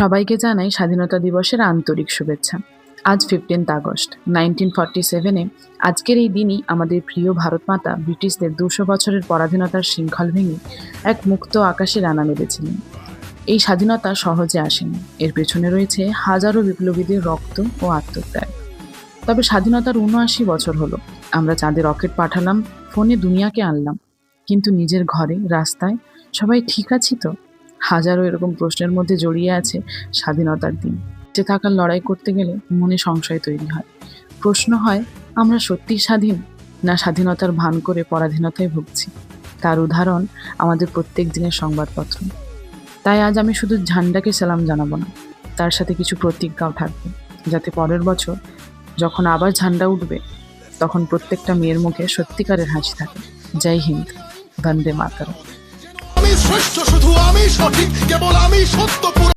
সবাইকে জানাই স্বাধীনতা দিবসের আন্তরিক শুভেচ্ছা। আজ 15th আগস্ট 1947-এ আজকের এই দিনই আমাদের প্রিয় ভারত মাতা ব্রিটিশদের 200 বছরের পরাধীনতার শৃঙ্খল ভেঙে এক মুক্ত আকাশে ডানা মেলেছিলেন। এই স্বাধীনতা সহজে আসেনি, এর পেছনে রয়েছে হাজারো বিপ্লবীদের রক্ত ও আত্মত্যাগ। তবে স্বাধীনতার 79 বছর হলো, আমরা চাঁদে রকেট পাঠালাম, ফোনে দুনিয়াকে আনলাম, কিন্তু নিজের ঘরে রাস্তায় সবাই ঠিক আছি তো? হাজারো এরকম প্রশ্নের মধ্যে জড়িয়ে আছে স্বাধীনতার দিন। বেঁচে থাকার লড়াই করতে গেলে মনে সংশয় তৈরি হয়। প্রশ্ন হয়, আমরা সত্যিই স্বাধীন, না স্বাধীনতার ভান করে পরাধীনতায় ভুগছি? তার উদাহরণ আমাদের প্রত্যেক দিনের সংবাদপত্র। তাই আজ আমি শুধু ঝান্ডাকে সালাম জানাবো না, তার সাথে কিছু প্রতিজ্ঞাও থাকবে, যাতে পরের বছর যখন আবার ঝান্ডা উঠবে তখন প্রত্যেকটা মেয়ের মুখে সত্যিকারের হাসি থাকে। জয় হিন্দ, বন্দে মাতরম। আমি শ্রেষ্ঠ, শুধু আমি সঠিক, কেবল আমি সত্য।